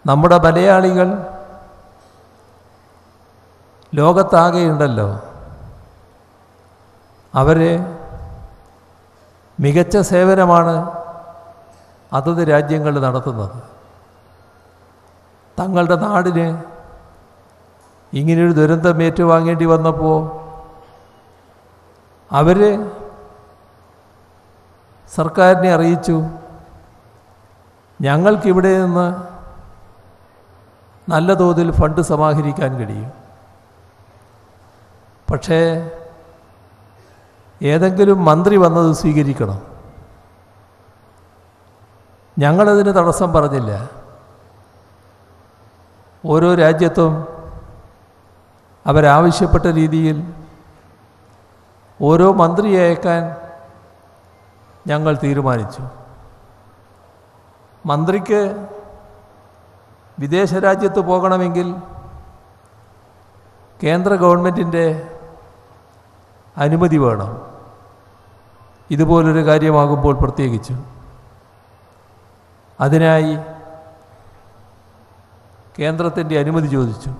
നമ്മുടെ മലയാളികൾ ലോകത്താകെയുണ്ടല്ലോ. അവർ മികച്ച സേവനമാണ് അതത് രാജ്യങ്ങളിൽ നടത്തുന്നത്. തങ്ങളുടെ നാടിന് ഇങ്ങനെയൊരു ദുരന്തം ഏറ്റുവാങ്ങേണ്ടി വന്നപ്പോൾ അവർ സർക്കാരിനെ അറിയിച്ചു, ഞങ്ങൾക്കിവിടെ നിന്ന് നല്ല തോതിൽ ഫണ്ട് സമാഹരിക്കാൻ കഴിയും. പക്ഷേ ഏതെങ്കിലും മന്ത്രി വന്നത് സ്വീകരിക്കണം. ഞങ്ങളതിന് തടസ്സം പറഞ്ഞില്ല. ഓരോ രാജ്യത്തും അവരാവശ്യപ്പെട്ട രീതിയിൽ ഓരോ മന്ത്രിയെ അയക്കാൻ ഞങ്ങൾ തീരുമാനിച്ചു. മന്ത്രിക്ക് വിദേശ രാജ്യത്ത് പോകണമെങ്കിൽ കേന്ദ്ര ഗവൺമെൻറ്റിൻ്റെ അനുമതി വേണം. ഇതുപോലൊരു കാര്യമാകുമ്പോൾ പ്രത്യേകിച്ചു. അതിനായി കേന്ദ്രത്തിൻ്റെ അനുമതി ചോദിച്ചു.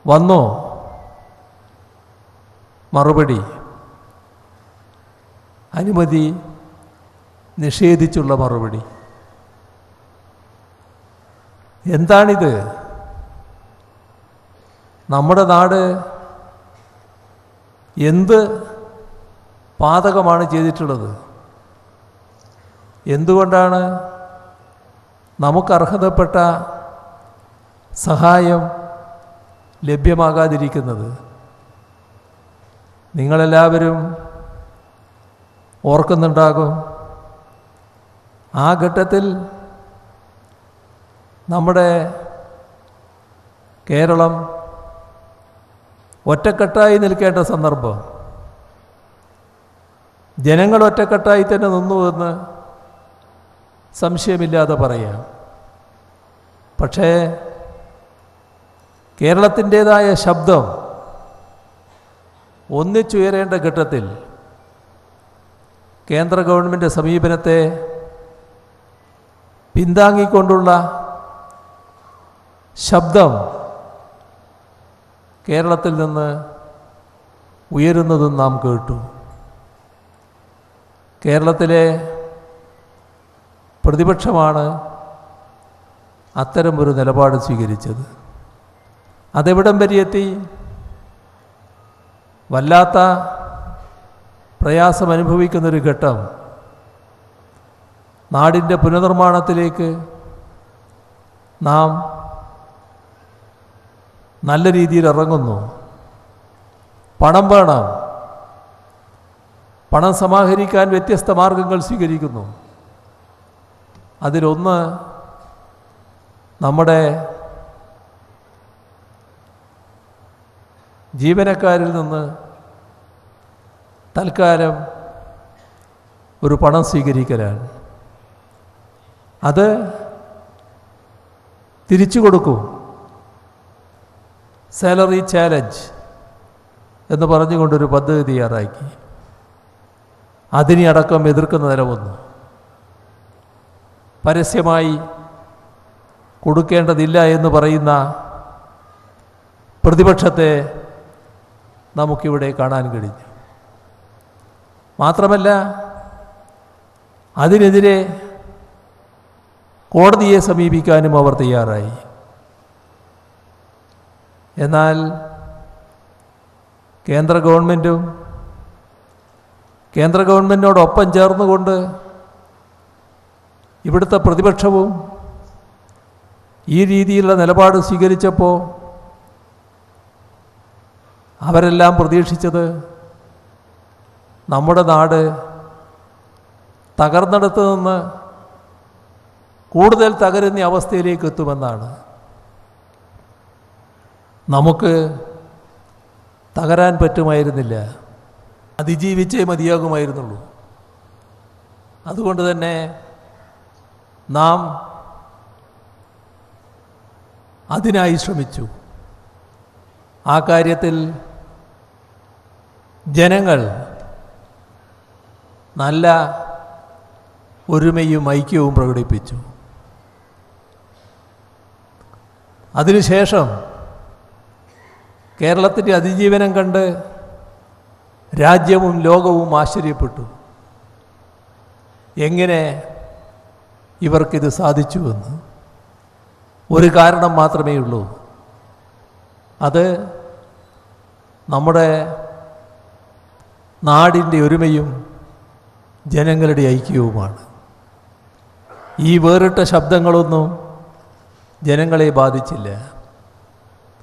വന്നോ? മറുപടി അനുമതി നിഷേധിച്ചുള്ള മറുപടി. എന്താണിത്? നമ്മുടെ നാട് എന്ത് പാതകമാണ് ചെയ്തിട്ടുള്ളത്? എന്തുകൊണ്ടാണ് നമുക്കർഹതപ്പെട്ട സഹായം ലഭ്യമാകാതിരിക്കുന്നത്? നിങ്ങളെല്ലാവരും ഓർക്കുന്നുണ്ടാകും, ആ ഘട്ടത്തിൽ നമ്മുടെ കേരളം ഒറ്റക്കെട്ടായി നിൽക്കേണ്ട സന്ദർഭം. ജനങ്ങൾ ഒറ്റക്കെട്ടായി തന്നെ നിന്നുവെന്ന് സംശയമില്ലാതെ പറയാം. പക്ഷേ കേരളത്തിൻ്റേതായ ശബ്ദം ഒന്നിച്ചുയരേണ്ട ഘട്ടത്തിൽ കേന്ദ്ര ഗവൺമെൻറ് സമീപനത്തെ പിന്താങ്ങിക്കൊണ്ടുള്ള ശബ്ദം കേരളത്തിൽ നിന്ന് ഉയരുന്നതും നാം കേട്ടു. കേരളത്തിലെ പ്രതിപക്ഷമാണ് അത്തരമൊരു നിലപാട് സ്വീകരിച്ചത്. അതെവിടം വരെ എത്തി? വല്ലാത്ത പ്രയാസം അനുഭവിക്കുന്നൊരു ഘട്ടം. നാടിൻ്റെ പുനർനിർമ്മാണത്തിലേക്ക് നാം നല്ല രീതിയിൽ ഇറങ്ങുന്നു. പണം വേണം. പണം സമാഹരിക്കാൻ വ്യത്യസ്ത മാർഗങ്ങൾ സ്വീകരിക്കുന്നു. അതിലൊന്ന് നമ്മുടെ ജീവനക്കാരിൽ നിന്ന് തൽക്കാലം ഒരു പണം സ്വീകരിക്കലാണ്. അത് തിരിച്ചു കൊടുക്കും. സാലറി ചാലഞ്ച് എന്ന് പറഞ്ഞുകൊണ്ടൊരു പദ്ധതി തയ്യാറാക്കി. അതിനെ അടക്കം എതിർക്കുന്ന നില വന്നു. പരസ്യമായി കൊടുക്കേണ്ടതില്ല എന്ന് പറയുന്ന പ്രതിപക്ഷത്തെ നമുക്കിവിടെ കാണാൻ കഴിഞ്ഞു. മാത്രമല്ല, അതിനെതിരെ കോടതിയെ സമീപിക്കാനും അവർ തയ്യാറായി. എന്നാൽ കേന്ദ്ര ഗവൺമെൻറ്റും കേന്ദ്ര ഗവൺമെൻറ്റിനോടൊപ്പം ചേർന്നുകൊണ്ട് ഇവിടുത്തെ പ്രതിപക്ഷവും ഈ രീതിയിലുള്ള നിലപാട് സ്വീകരിച്ചപ്പോൾ അവരെല്ലാം പ്രതീക്ഷിച്ചത് നമ്മുടെ നാട് തകർന്നിടത്ത് നിന്ന് കൂടുതൽ തകരുന്ന അവസ്ഥയിലേക്ക് എത്തുമെന്നാണ്. നമുക്ക് തകരാൻ പറ്റുമായിരുന്നില്ല, അതിജീവിച്ചേ മതിയാകുമായിരുന്നുള്ളൂ. അതുകൊണ്ട് തന്നെ നാം അതിനായി ശ്രമിച്ചു. ആ കാര്യത്തിൽ ജനങ്ങൾ നല്ല ഒരുമയും ഐക്യവും പ്രകടിപ്പിച്ചു. അതിനുശേഷം കേരളത്തിൻ്റെ അതിജീവനം കണ്ട് രാജ്യവും ലോകവും ആശ്ചര്യപ്പെട്ടു. എങ്ങനെ ഇവർക്കിത് സാധിച്ചുവെന്ന്. ഒരു കാരണം മാത്രമേ ഉള്ളൂ. അത് നമ്മുടെ നാടിൻ്റെ ഒരുമയും ജനങ്ങളുടെ ഐക്യവുമാണ്. ഈ വേറിട്ട ശബ്ദങ്ങളൊന്നും ജനങ്ങളെ ബാധിച്ചില്ല.